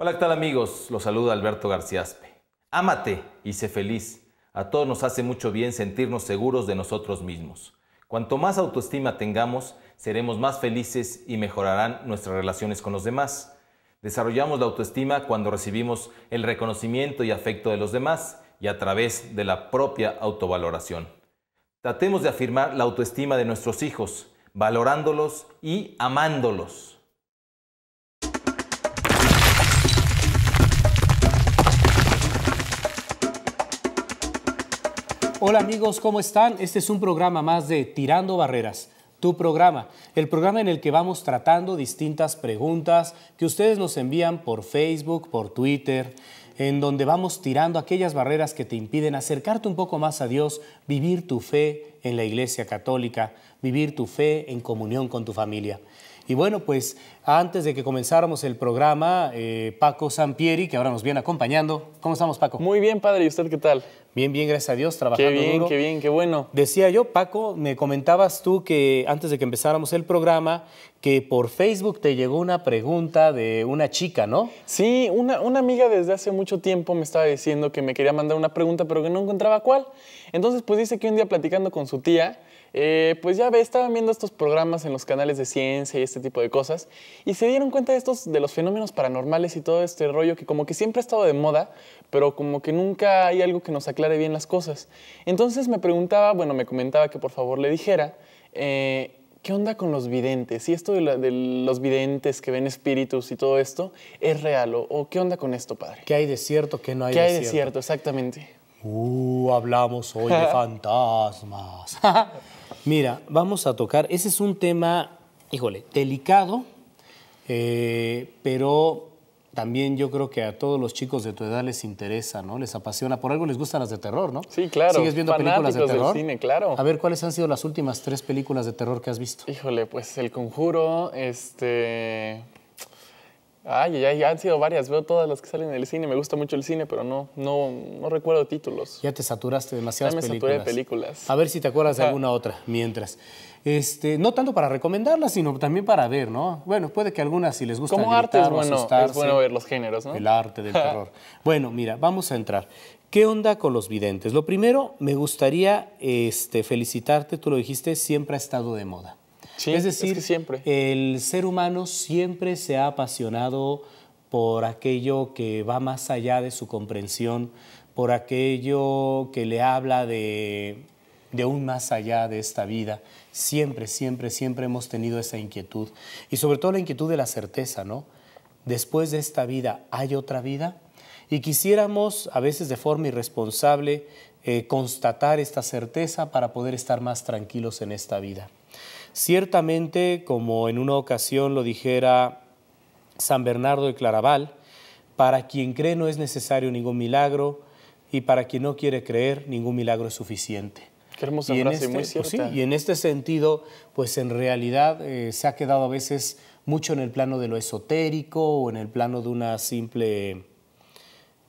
Hola, ¿qué tal amigos? Los saluda Alberto Garciaspe. Ámate y sé feliz. A todos nos hace mucho bien sentirnos seguros de nosotros mismos. Cuanto más autoestima tengamos, seremos más felices y mejorarán nuestras relaciones con los demás. Desarrollamos la autoestima cuando recibimos el reconocimiento y afecto de los demás y a través de la propia autovaloración. Tratemos de afirmar la autoestima de nuestros hijos, valorándolos y amándolos. Hola amigos, ¿cómo están? Este es un programa más de Tirando Barreras, tu programa, el programa en el que vamos tratando distintas preguntas que ustedes nos envían por Facebook, por Twitter, en donde vamos tirando aquellas barreras que te impiden acercarte un poco más a Dios, vivir tu fe en la Iglesia Católica, vivir tu fe en comunión con tu familia. Y bueno, pues antes de que comenzáramos el programa, Paco Sampieri, que ahora nos viene acompañando. ¿Cómo estamos, Paco? Muy bien, padre. ¿Y usted qué tal? Bien, bien, gracias a Dios, trabajando duro. Qué bien, qué bueno. Decía yo, Paco, me comentabas tú que antes de que empezáramos el programa, que por Facebook te llegó una pregunta de una chica, ¿no? Sí, una amiga desde hace mucho tiempo me estaba diciendo que me quería mandar una pregunta, pero que no encontraba cuál. Entonces, pues dice que un día platicando con su tía, pues ya estaban viendo estos programas en los canales de ciencia y este tipo de cosas, y se dieron cuenta de los fenómenos paranormales y todo este rollo que como que siempre ha estado de moda, pero como que nunca hay algo que nos aclare bien las cosas. Entonces me comentaba que por favor le dijera, ¿qué onda con los videntes? ¿Y esto de los videntes que ven espíritus y todo esto es real? ¿O qué onda con esto, padre? ¿Qué hay de cierto, qué no hay de de cierto? ¿Qué hay de cierto? cierto? Exactamente. Hablamos hoy de fantasmas. Mira, vamos a tocar, ese es un tema, híjole, delicado, pero también yo creo que a todos los chicos de tu edad les interesa, ¿no? Les apasiona. Por algo les gustan las de terror, ¿no? Sí, claro. ¿Sigues viendo películas de terror? Del cine, claro. A ver, ¿cuáles han sido las últimas 3 películas de terror que has visto? Híjole, pues El Conjuro, ya han sido varias. Veo todas las que salen en el cine. Me gusta mucho el cine, pero no recuerdo títulos. Ya te saturaste de demasiadas películas. Ya me saturé de películas. A ver si te acuerdas de alguna otra mientras. No tanto para recomendarlas, sino también para ver, ¿no? Bueno, puede que algunas si les gusta como arte es asustarse, bueno ver los géneros, ¿no? El arte del terror. Bueno, mira, vamos a entrar. ¿Qué onda con los videntes? Lo primero, me gustaría felicitarte, tú lo dijiste, siempre ha estado de moda. Sí, es decir, que siempre. El ser humano siempre se ha apasionado por aquello que va más allá de su comprensión, por aquello que le habla de un más allá de esta vida. Siempre, siempre, siempre hemos tenido esa inquietud. Y sobre todo la inquietud de la certeza, ¿no? Después de esta vida, ¿hay otra vida? Y quisiéramos, a veces de forma irresponsable, constatar esta certeza para poder estar más tranquilos en esta vida. Ciertamente, como en una ocasión lo dijera San Bernardo de Claraval, para quien cree no es necesario ningún milagro y para quien no quiere creer, ningún milagro es suficiente. Qué hermosa frase, muy cierta. Pues sí, y en este sentido, pues en realidad se ha quedado a veces mucho en el plano de lo esotérico o en el plano de una simple...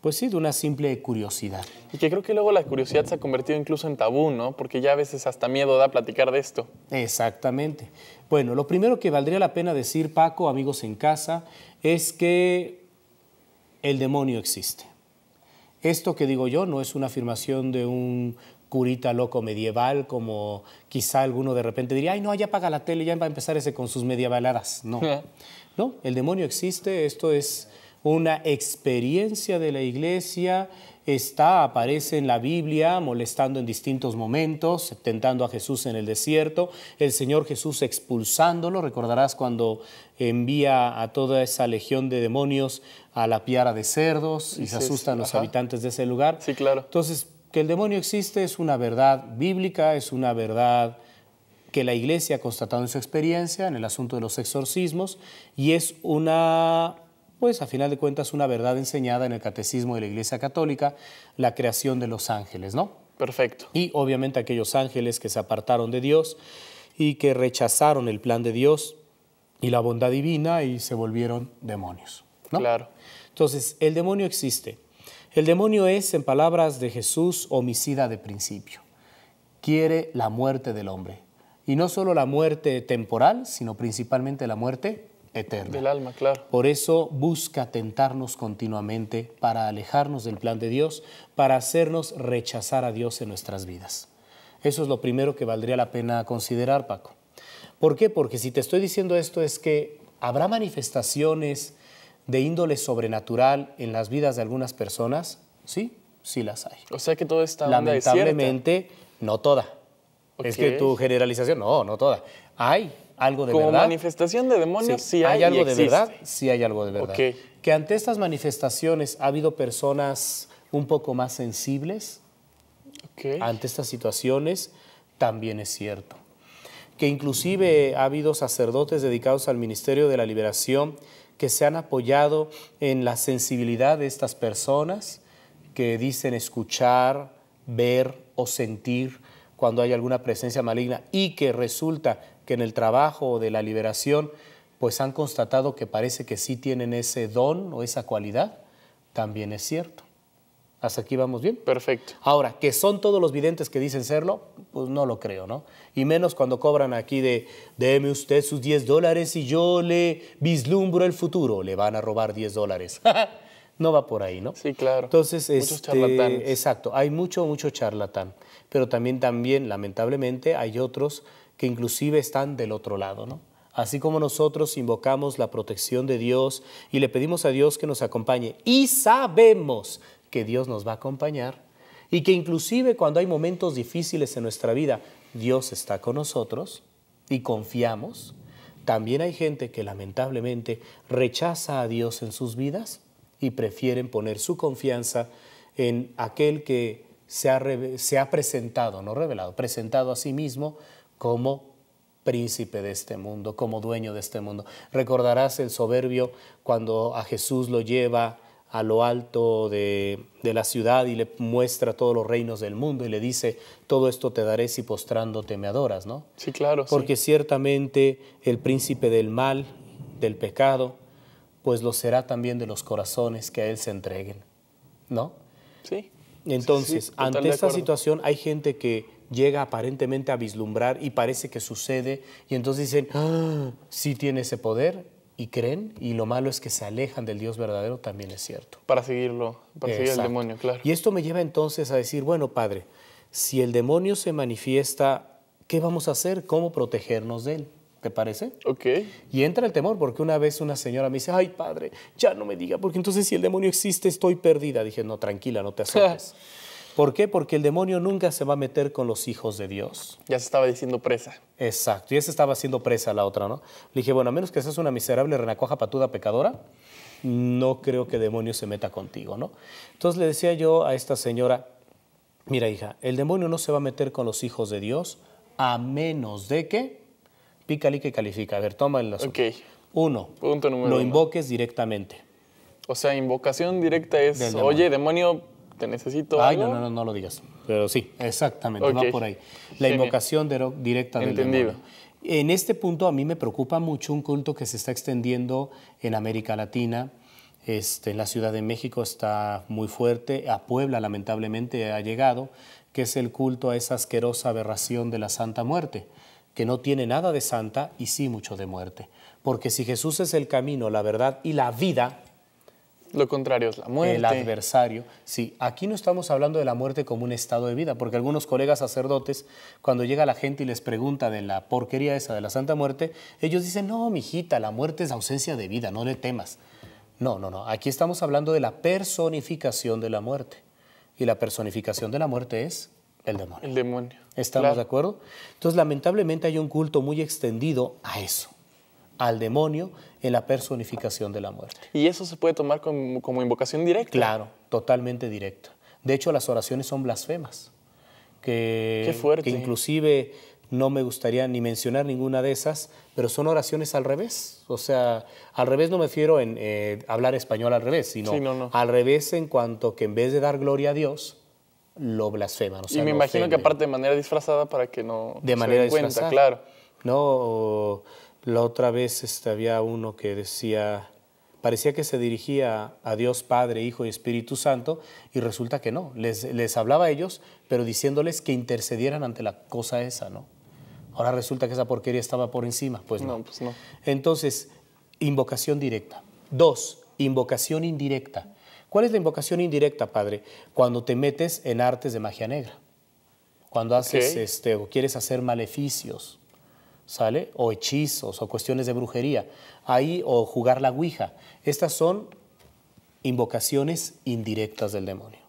Pues sí, de una simple curiosidad. Y que creo que luego la curiosidad se ha convertido incluso en tabú, ¿no? Porque ya a veces hasta miedo da platicar de esto. Exactamente. Bueno, lo primero que valdría la pena decir, Paco, amigos en casa, es que el demonio existe. Esto que digo yo no es una afirmación de un curita loco medieval, como quizá alguno de repente diría, ay, no, ya apaga la tele, ya va a empezar ese con sus medievaladas. No, no, el demonio existe, esto es una experiencia de la Iglesia, aparece en la Biblia molestando en distintos momentos, tentando a Jesús en el desierto, el Señor Jesús expulsándolo, recordarás cuando envía a toda esa legión de demonios a la piara de cerdos y se asustan los habitantes de ese lugar. Sí, claro. Entonces, que el demonio existe es una verdad bíblica, es una verdad que la Iglesia ha constatado en su experiencia en el asunto de los exorcismos y es una... pues a final de cuentas una verdad enseñada en el Catecismo de la Iglesia Católica, la creación de los ángeles, ¿no? Perfecto. Y obviamente aquellos ángeles que se apartaron de Dios y que rechazaron el plan de Dios y la bondad divina y se volvieron demonios, ¿no? Claro. Entonces, el demonio existe. El demonio es, en palabras de Jesús, homicida de principio. Quiere la muerte del hombre. Y no solo la muerte temporal, sino principalmente la muerte eterna. Del alma, claro. Por eso busca tentarnos continuamente para alejarnos del plan de Dios, para hacernos rechazar a Dios en nuestras vidas. Eso es lo primero que valdría la pena considerar, Paco. ¿Por qué? Porque si te estoy diciendo esto es que habrá manifestaciones de índole sobrenatural en las vidas de algunas personas. Sí, sí las hay. O sea que toda esta onda es cierta. Lamentablemente, no toda. Ok. Es que tu generalización, no toda. Hay algo de Como verdad. manifestación de demonios, sí hay algo y de existe. verdad, sí hay algo de verdad. Ok. Que ante estas manifestaciones ha habido personas un poco más sensibles Ok. ante estas situaciones, también es cierto. Que inclusive ha habido sacerdotes dedicados al ministerio de la liberación que se han apoyado en la sensibilidad de estas personas que dicen escuchar, ver o sentir cuando hay alguna presencia maligna y que resulta que en el trabajo de la liberación pues han constatado que parece que sí tienen ese don o esa cualidad, también es cierto. ¿Hasta aquí vamos bien? Perfecto. Ahora, ¿que son todos los videntes que dicen serlo? Pues no lo creo, ¿no? Y menos cuando cobran aquí de, deme usted sus $10 y yo le vislumbro el futuro. Le van a robar $10. No va por ahí, ¿no? Sí, claro. Entonces, Muchos charlatanes. exacto, hay mucho charlatán. Pero también, lamentablemente, hay otros que inclusive están del otro lado, ¿no? Así como nosotros invocamos la protección de Dios y le pedimos a Dios que nos acompañe y sabemos que Dios nos va a acompañar y que inclusive cuando hay momentos difíciles en nuestra vida, Dios está con nosotros y confiamos. También hay gente que lamentablemente rechaza a Dios en sus vidas y prefieren poner su confianza en aquel que se ha presentado, no revelado, presentado a sí mismo como príncipe de este mundo, como dueño de este mundo. Recordarás el soberbio cuando a Jesús lo lleva a lo alto de la ciudad y le muestra todos los reinos del mundo y le dice, todo esto te daré si postrándote me adoras, ¿no? Sí, claro. Porque sí. ciertamente el príncipe del mal, del pecado, pues lo será también de los corazones que a él se entreguen, ¿no? Sí. Entonces, Sí, ante esta acuerdo. situación hay gente que llega aparentemente a vislumbrar y parece que sucede y entonces dicen, sí tiene ese poder y creen y lo malo es que se alejan del Dios verdadero, también es cierto. Para seguirlo, para seguir al Exacto. demonio, claro. Y esto me lleva entonces a decir, bueno, Padre, si el demonio se manifiesta, ¿qué vamos a hacer? ¿Cómo protegernos de él? ¿Te parece? Ok. Y entra el temor, porque una vez una señora me dice, ay, Padre, ya no me diga, porque entonces si el demonio existe estoy perdida. Dije, no, tranquila, no te azotes. ¿Por qué? Porque el demonio nunca se va a meter con los hijos de Dios. Ya se estaba diciendo presa. Exacto, y esa estaba haciendo presa la otra, ¿no? Le dije, bueno, a menos que seas una miserable renacuaja patuda pecadora, no creo que el demonio se meta contigo, ¿no? Entonces le decía yo a esta señora, mira hija, el demonio no se va a meter con los hijos de Dios a menos de que, pícale que califica, a ver, toma el asunto. Ok. Uno, Punto número lo uno. invoques directamente. O sea, invocación directa es, Del demonio. oye, demonio, te necesito Ay, algo. no lo digas. Pero sí, exactamente, Ok. va por ahí. La Genial. invocación directa del Entendido. demonio. En este punto a mí me preocupa mucho un culto que se está extendiendo en América Latina. En la Ciudad de México está muy fuerte, a Puebla lamentablemente ha llegado, que es el culto a esa asquerosa aberración de la Santa Muerte, que no tiene nada de santa y sí mucho de muerte. Porque si Jesús es el camino, la verdad y la vida, Lo contrario es la muerte. el adversario. Sí, aquí no estamos hablando de la muerte como un estado de vida, porque algunos colegas sacerdotes, cuando llega la gente y les pregunta de la porquería esa de la Santa Muerte, ellos dicen, no, mijita, la muerte es ausencia de vida, no le temas. No, aquí estamos hablando de la personificación de la muerte. Y la personificación de la muerte es el demonio. El demonio. ¿Estamos Claro. de acuerdo? Entonces, lamentablemente hay un culto muy extendido a eso, al demonio en la personificación de la muerte. Y eso se puede tomar como invocación directa. Claro, totalmente directa. De hecho, las oraciones son blasfemas. Qué fuerte. Que inclusive no me gustaría ni mencionar ninguna de esas, pero son oraciones al revés. O sea, al revés no me refiero en hablar español al revés, sino Sí, no. al revés en cuanto que en vez de dar gloria a Dios, lo blasfeman. O sea, Y me lo imagino que ofenden. aparte de manera disfrazada para que no De se manera den cuenta, disfrazada. claro. No, la otra vez había uno que decía, parecía que se dirigía a Dios Padre, Hijo y Espíritu Santo, y resulta que no, les hablaba a ellos, pero diciéndoles que intercedieran ante la cosa esa, ¿no? Ahora resulta que esa porquería estaba por encima, pues no. No, pues no. Entonces, Invocación directa. 2, invocación indirecta. ¿Cuál es la invocación indirecta, padre? Cuando te metes en artes de magia negra. Cuando haces o quieres hacer maleficios, ¿sale? O hechizos o cuestiones de brujería. Ahí, o jugar la ouija. Estas son invocaciones indirectas del demonio.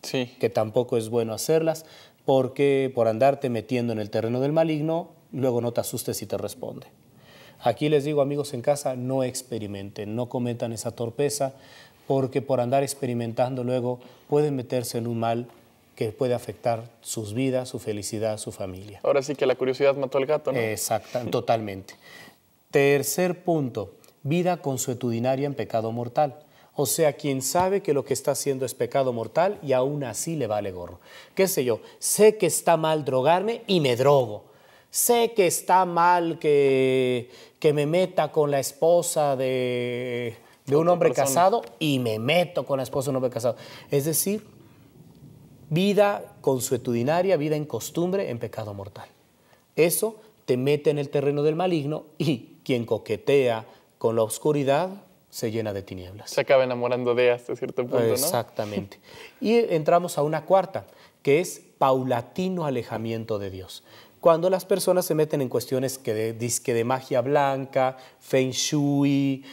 Sí. Que tampoco es bueno hacerlas porque por andarte metiendo en el terreno del maligno, luego no te asustes si te responde. Aquí les digo, amigos en casa, no experimenten, no cometan esa torpeza, porque por andar experimentando luego pueden meterse en un mal que puede afectar sus vidas, su felicidad, su familia. Ahora sí que la curiosidad mató al gato, ¿no? Exacto, totalmente. Tercer punto, vida consuetudinaria en pecado mortal. O sea, quien sabe que lo que está haciendo es pecado mortal y aún así le vale gorro. ¿Qué sé yo? Sé que está mal drogarme y me drogo. Sé que está mal que me meta con la esposa de un hombre casado y me meto con la esposa de un hombre casado. Es decir, vida consuetudinaria, vida en costumbre en pecado mortal. Eso te mete en el terreno del maligno y quien coquetea con la oscuridad se llena de tinieblas. Se acaba enamorando de hasta cierto punto, ¿no? Exactamente. Y entramos a una cuarta, que es paulatino alejamiento de Dios. Cuando las personas se meten en cuestiones de magia blanca, feng shui,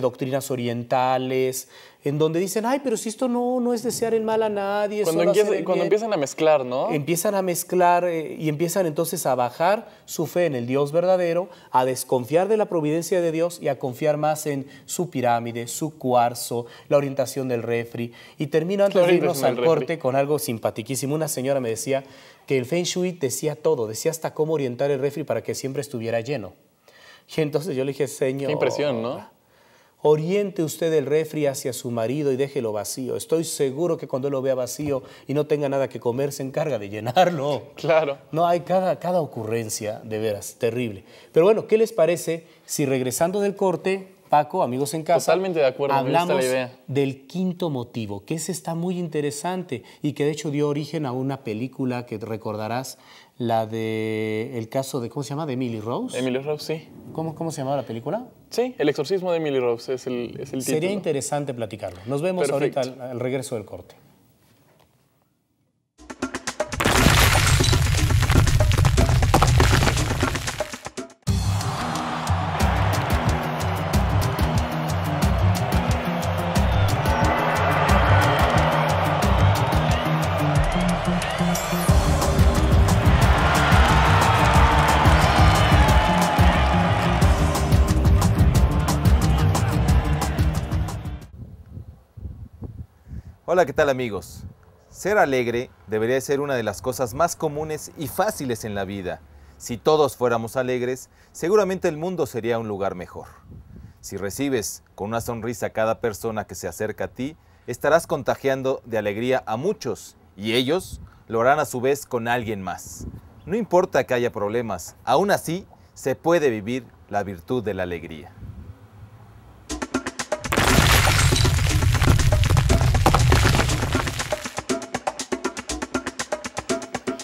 doctrinas orientales, en donde dicen, ay, pero si esto no es desear el mal a nadie. Cuando empiezan a mezclar, ¿no? Empiezan a mezclar y empiezan entonces a bajar su fe en el Dios verdadero, a desconfiar de la providencia de Dios y a confiar más en su pirámide, su cuarzo, la orientación del refri. Y termino antes de irnos al corte con algo simpaticísimo. Una señora me decía que el Feng Shui decía todo, decía hasta cómo orientar el refri para que siempre estuviera lleno. Y entonces yo le dije, señor, qué impresión, ¿no? Oriente usted el refri hacia su marido y déjelo vacío. Estoy seguro que cuando él lo vea vacío y no tenga nada que comer, se encarga de llenarlo. Claro. No, hay cada ocurrencia, de veras, terrible. Pero bueno, ¿qué les parece si regresando del corte, Paco, amigos en casa, totalmente de acuerdo, hablamos me gusta la idea del quinto motivo, que ese está muy interesante y que de hecho dio origen a una película que recordarás, la de el caso de, ¿cómo se llama? De Emily Rose. Emily Rose, sí. ¿Cómo se llamaba la película? Sí, El exorcismo de Emily Rose es el título. Sería interesante platicarlo. Nos vemos ahorita al regreso del corte. Hola, ¿qué tal amigos? Ser alegre debería ser una de las cosas más comunes y fáciles en la vida. Si todos fuéramos alegres, seguramente el mundo sería un lugar mejor. Si recibes con una sonrisa a cada persona que se acerca a ti, estarás contagiando de alegría a muchos y ellos lo harán a su vez con alguien más. No importa que haya problemas, aún así se puede vivir la virtud de la alegría.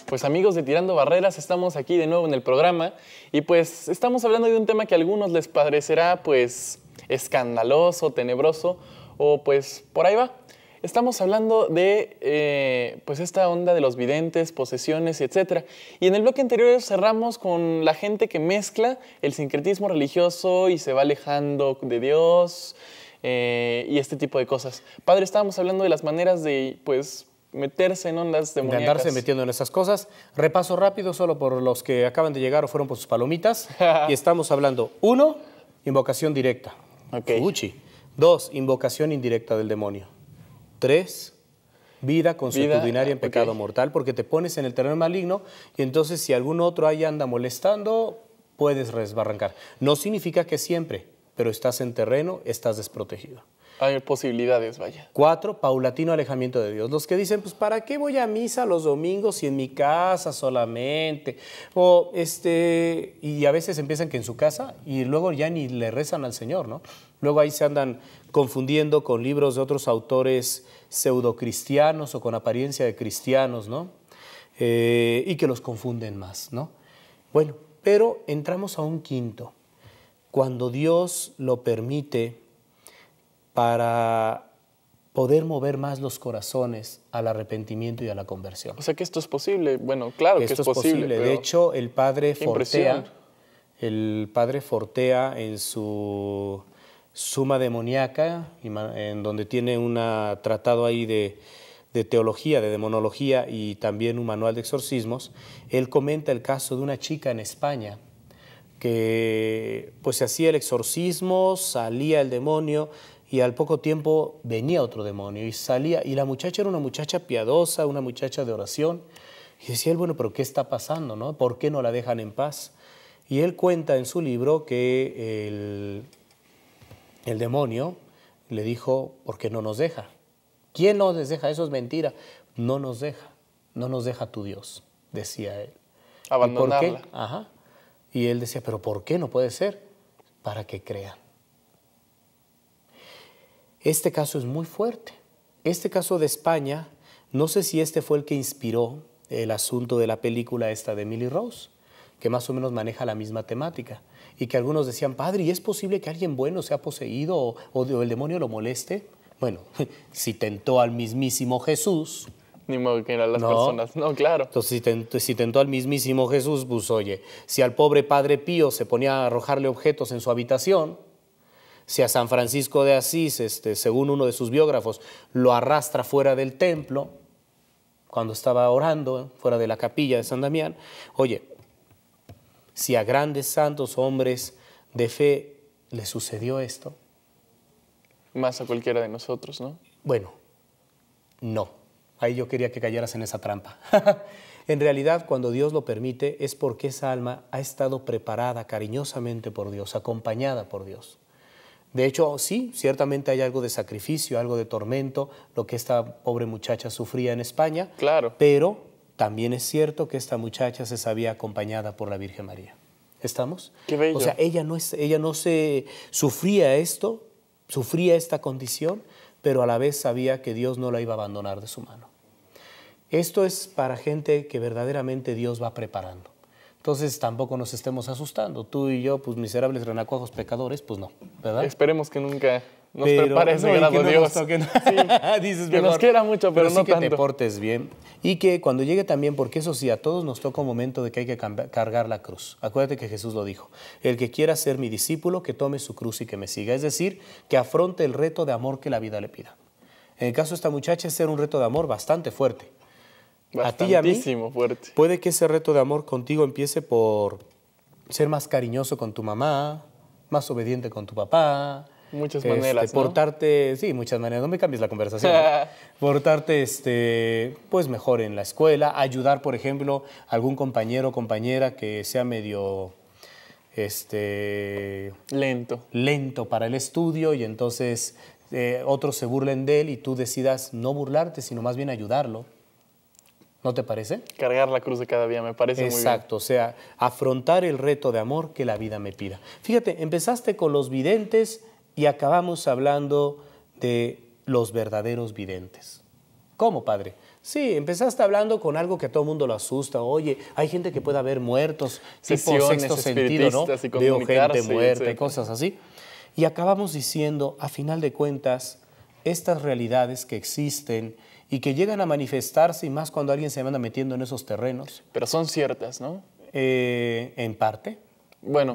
Pues amigos de Tirando Barreras, estamos aquí de nuevo en el programa y pues estamos hablando de un tema que a algunos les parecerá pues escandaloso, tenebroso o pues por ahí va. Estamos hablando de pues esta onda de los videntes, posesiones, etc. Y en el bloque anterior cerramos con la gente que mezcla el sincretismo religioso y se va alejando de Dios y este tipo de cosas. Padre, estábamos hablando de las maneras de pues meterse en ondas demoníacas. De andarse metiendo en esas cosas. Repaso rápido solo por los que acaban de llegar o fueron por sus palomitas. Y estamos hablando, 1, invocación directa. Okay. 2, invocación indirecta del demonio. 3, vida consuetudinaria en pecado mortal, porque te pones en el terreno maligno y entonces si algún otro ahí anda molestando, puedes resbarrancar. No significa que siempre, pero estás en terreno, estás desprotegido. Hay posibilidades, vaya. 4, paulatino alejamiento de Dios. Los que dicen, pues, ¿para qué voy a misa los domingos y en mi casa solamente? O, y a veces empiezan que en su casa y luego ya ni le rezan al Señor, ¿no? Luego ahí se andan confundiendo con libros de otros autores pseudocristianos o con apariencia de cristianos, ¿no? Y que los confunden más, ¿no? Bueno, pero entramos a un quinto. cuando Dios lo permite para poder mover más los corazones al arrepentimiento y a la conversión. O sea que esto es posible. Bueno, claro que Esto es posible. Pero De hecho, el padre impresión. Fortea en su Suma Demoníaca, en donde tiene un tratado ahí de teología, de demonología y también un manual de exorcismos, él comenta el caso de una chica en España que pues se hacía el exorcismo, salía el demonio y al poco tiempo venía otro demonio y salía, y la muchacha era una muchacha piadosa, una muchacha de oración, y decía él, bueno, pero ¿qué está pasando, no? ¿Por qué no la dejan en paz? Y él cuenta en su libro que el demonio le dijo, ¿por qué no nos deja? ¿Quién nos deja? Eso es mentira. No nos deja tu Dios, decía él. Abandonarla. ¿Y por qué? Ajá. Y él decía, ¿pero por qué no puede ser? Para que crean. Este caso es muy fuerte. Este caso de España, no sé si este fue el que inspiró el asunto de la película esta de Emily Rose, que más o menos maneja la misma temática. Y que algunos decían, padre, ¿y es posible que alguien bueno sea poseído o el demonio lo moleste? Bueno, si tentó al mismísimo Jesús. Ni modo que eran las personas. No, claro. Entonces, si tentó al mismísimo Jesús, pues oye, si al pobre Padre Pío se ponía a arrojarle objetos en su habitación, si a San Francisco de Asís, según uno de sus biógrafos, lo arrastra fuera del templo, cuando estaba orando, fuera de la capilla de San Damián, oye, si a grandes santos hombres de fe le sucedió esto. Más a cualquiera de nosotros, ¿no? Bueno, no. Ahí yo quería que cayeras en esa trampa. En realidad, cuando Dios lo permite, es porque esa alma ha estado preparada cariñosamente por Dios, acompañada por Dios. De hecho, sí, ciertamente hay algo de sacrificio, algo de tormento, lo que esta pobre muchacha sufría en España. Claro. Pero también es cierto que esta muchacha se sabía acompañada por la Virgen María. ¿Estamos? Qué bello. O sea, ella no se sufría esto, sufría esta condición, pero a la vez sabía que Dios no la iba a abandonar de su mano. Esto es para gente que verdaderamente Dios va preparando. Entonces tampoco nos estemos asustando. Tú y yo, pues miserables renacuajos pecadores, pues no, ¿verdad? Esperemos que nunca nos prepare ese grado Dios. Dices, que nos quiera mucho, pero no sí que tanto. te portes bien. Y que cuando llegue también, porque eso sí, a todos nos toca un momento de que hay que cargar la cruz. Acuérdate que Jesús lo dijo. El que quiera ser mi discípulo, que tome su cruz y que me siga. Es decir, que afronte el reto de amor que la vida le pida. En el caso de esta muchacha, es ser un reto de amor bastante fuerte. A ti y a mí, fuerte. Puede que ese reto de amor contigo empiece por ser más cariñoso con tu mamá, más obediente con tu papá. Muchas maneras, ¿no? Portarte, sí, muchas maneras, no me cambies la conversación. Portarte, pues mejor en la escuela, ayudar, por ejemplo, a algún compañero o compañera que sea medio, lento para el estudio y entonces otros se burlen de él y tú decidas no burlarte, sino más bien ayudarlo. ¿No te parece? Cargar la cruz de cada día me parece muy bien. Exacto, o sea, afrontar el reto de amor que la vida me pida. Fíjate, empezaste con los videntes y acabamos hablando de los verdaderos videntes. ¿Cómo, padre? Sí, empezaste hablando con algo que a todo el mundo lo asusta. Oye, hay gente que puede haber muertos, tipo sexto sentido, ¿no? Veo gente muerta y cosas así. Y acabamos diciendo, a final de cuentas, estas realidades que existen y que llegan a manifestarse, y más cuando alguien se anda metiendo en esos terrenos. Pero son ciertas, ¿no? En parte. Bueno,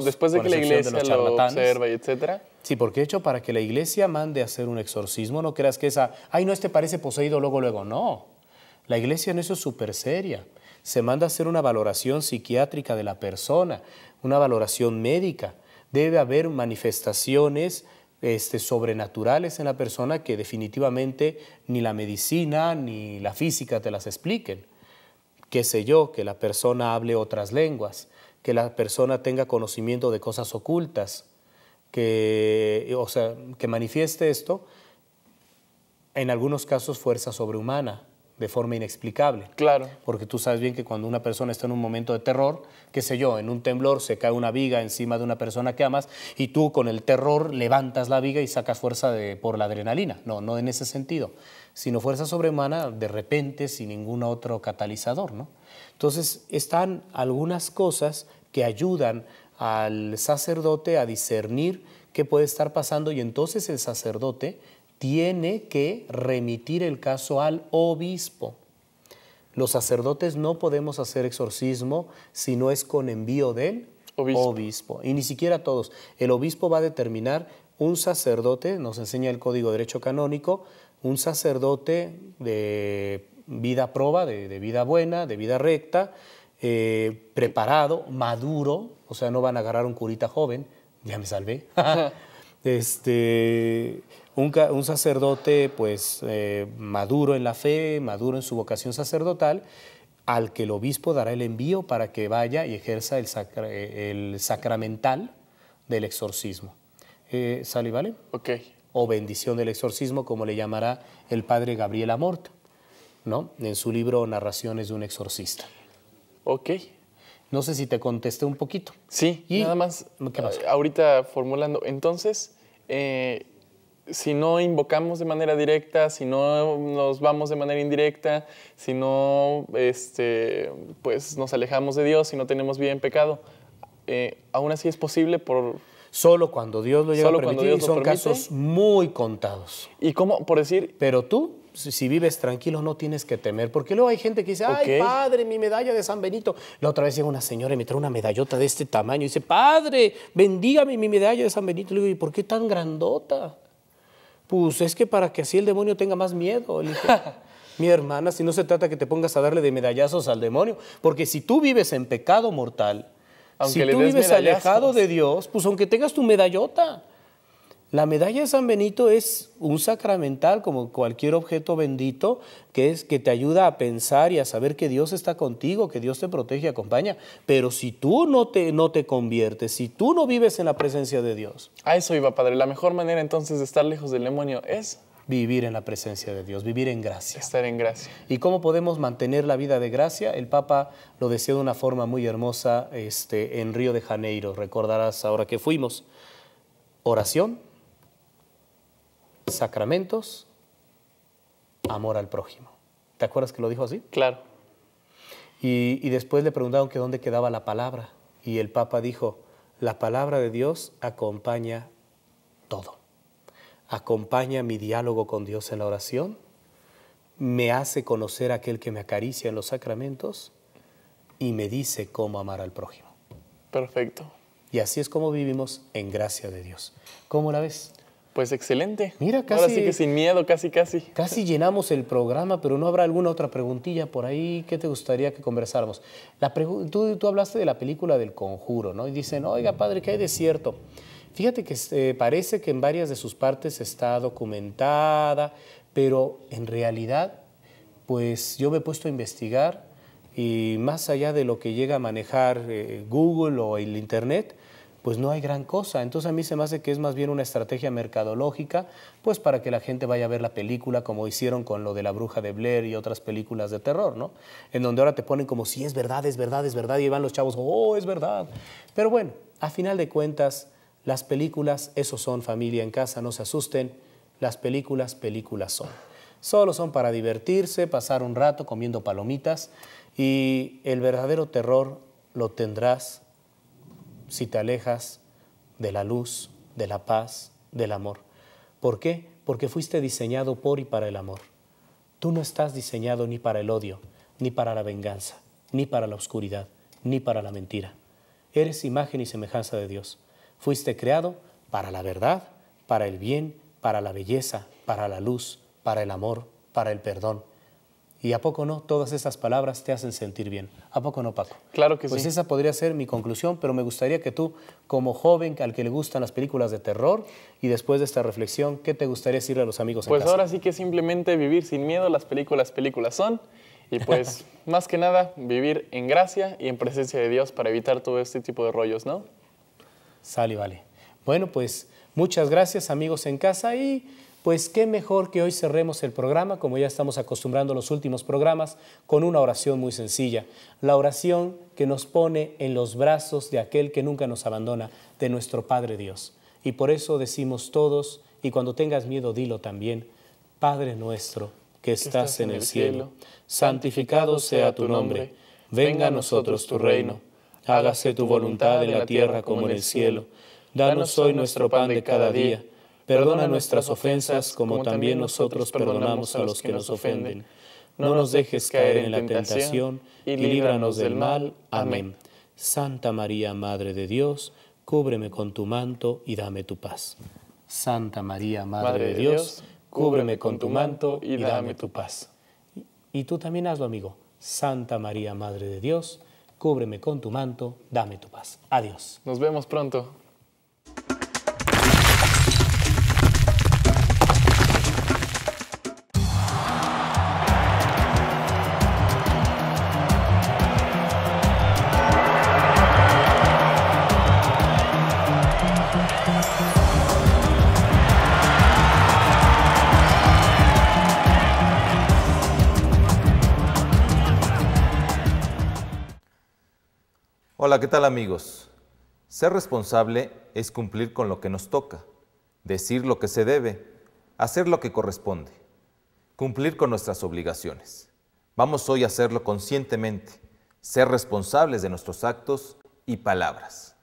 después de que la iglesia lo observa y etcétera. Sí, porque de hecho para que la iglesia mande a hacer un exorcismo, no creas que no, parece poseído luego. No, la iglesia en eso es súper seria. Se manda a hacer una valoración psiquiátrica de la persona, una valoración médica. Debe haber manifestaciones sobrenaturales en la persona que definitivamente ni la medicina ni la física te las expliquen. Qué sé yo, que la persona hable otras lenguas, que la persona tenga conocimiento de cosas ocultas, que manifieste esto, en algunos casos fuerza sobrehumana, de forma inexplicable. Claro. Porque tú sabes bien que cuando una persona está en un momento de terror, qué sé yo, en un temblor se cae una viga encima de una persona que amas y tú con el terror levantas la viga y sacas fuerza por la adrenalina. No en ese sentido, sino fuerza sobrehumana de repente sin ningún otro catalizador, ¿no? Entonces están algunas cosas que ayudan al sacerdote a discernir qué puede estar pasando y entonces el sacerdote tiene que remitir el caso al obispo. Los sacerdotes no podemos hacer exorcismo si no es con envío del obispo. Y ni siquiera todos. El obispo va a determinar un sacerdote, nos enseña el Código de Derecho Canónico, un sacerdote de vida proba, de vida buena, de vida recta, preparado, maduro, o sea, no van a agarrar un curita joven, ya me salvé. Un sacerdote pues maduro en la fe, maduro en su vocación sacerdotal, al que el obispo dará el envío para que vaya y ejerza el sacramental del exorcismo. ¿Sale y vale? Ok. O bendición del exorcismo, como le llamará el padre Gabriel Amort, ¿no? En su libro Narraciones de un exorcista. Ok. No sé si te contesté un poquito. Sí, Y, nada más, ¿qué pasó? ahorita formulando, entonces, si no invocamos de manera directa, si no nos vamos de manera indirecta, si no pues nos alejamos de Dios, si no tenemos vida en pecado, aún así es posible por... Solo cuando Dios lo llega a permitir, y son casos muy contados. ¿Y cómo, por decir? Pero tú, si vives tranquilo, no tienes que temer, porque luego hay gente que dice, ay, padre, mi medalla de San Benito. La otra vez llega una señora y me trae una medallota de este tamaño y dice, padre, bendígame mi medalla de San Benito. Le digo, ¿y por qué tan grandota? Pues es que para que así el demonio tenga más miedo. Le dije, mi hermana, si no se trata que te pongas a darle de medallazos al demonio, porque si tú vives en pecado mortal, si tú vives alejado de Dios, pues aunque tengas tu medallota. La medalla de San Benito es un sacramental como cualquier objeto bendito que te ayuda a pensar y a saber que Dios está contigo, que Dios te protege y acompaña. Pero si tú no te conviertes, si tú no vives en la presencia de Dios. A eso iba, padre. La mejor manera entonces de estar lejos del demonio es... vivir en la presencia de Dios, vivir en gracia. Estar en gracia. ¿Y cómo podemos mantener la vida de gracia? El Papa lo decía de una forma muy hermosa en Río de Janeiro. Recordarás ahora que fuimos. Oración, sacramentos, amor al prójimo. ¿Te acuerdas que lo dijo así? Claro. Y después le preguntaron que dónde quedaba la palabra. Y el Papa dijo, la palabra de Dios acompaña todo. Acompaña mi diálogo con Dios en la oración, me hace conocer a aquel que me acaricia en los sacramentos y me dice cómo amar al prójimo. Perfecto. Y así es como vivimos en gracia de Dios. ¿Cómo la ves? Pues excelente. Mira, casi, ahora sí que sin miedo, casi. Casi llenamos el programa, pero ¿no habrá alguna otra preguntilla por ahí? ¿Qué te gustaría que conversáramos? Tú hablaste de la película del Conjuro, ¿no? Y dicen, oiga, padre, ¿qué hay de cierto? Fíjate que parece que en varias de sus partes está documentada, pero en realidad, pues yo me he puesto a investigar y más allá de lo que llega a manejar Google o el Internet, pues no hay gran cosa. Entonces a mí se me hace que es más bien una estrategia mercadológica, pues para que la gente vaya a ver la película como hicieron con lo de La Bruja de Blair y otras películas de terror, ¿no? En donde ahora te ponen como si es verdad, y van los chavos, oh, es verdad. Pero bueno, a final de cuentas, las películas, eso son familia en casa, no se asusten, las películas son. Solo son para divertirse, pasar un rato comiendo palomitas y el verdadero terror lo tendrás si te alejas de la luz, de la paz, del amor. ¿Por qué? Porque fuiste diseñado por y para el amor. Tú no estás diseñado ni para el odio, ni para la venganza, ni para la oscuridad, ni para la mentira. Eres imagen y semejanza de Dios. Fuiste creado para la verdad, para el bien, para la belleza, para la luz, para el amor, para el perdón. ¿Y a poco no? Todas esas palabras te hacen sentir bien. ¿A poco no, Paco? Claro que sí. Pues esa podría ser mi conclusión, pero me gustaría que tú, como joven al que le gustan las películas de terror, y después de esta reflexión, ¿qué te gustaría decirle a los amigos en casa? Pues ahora sí que simplemente vivir sin miedo, las películas son. Y pues, más que nada, vivir en gracia y en presencia de Dios para evitar todo este tipo de rollos, ¿no? Sale y vale. Bueno, pues muchas gracias, amigos en casa, y pues qué mejor que hoy cerremos el programa, como ya estamos acostumbrando a los últimos programas, con una oración muy sencilla. La oración que nos pone en los brazos de aquel que nunca nos abandona, de nuestro Padre Dios. Y por eso decimos todos, y cuando tengas miedo dilo también, Padre nuestro que estás en el cielo, santificado sea tu nombre, venga a nosotros tu reino. hágase tu voluntad en la tierra como en el cielo. Danos hoy nuestro pan de cada día. Perdona nuestras ofensas como también nosotros perdonamos a los que nos ofenden. No nos dejes caer en la tentación y líbranos del mal. Amén. Santa María, Madre de Dios, cúbreme con tu manto y dame tu paz. Santa María, Madre de Dios, cúbreme con tu manto y dame tu paz. Y tú también hazlo, amigo. Santa María, Madre de Dios, cúbreme con tu manto, dame tu paz. Adiós. Nos vemos pronto. Hola, ¿qué tal amigos? Ser responsable es cumplir con lo que nos toca, decir lo que se debe, hacer lo que corresponde, cumplir con nuestras obligaciones. Vamos hoy a hacerlo conscientemente, ser responsables de nuestros actos y palabras.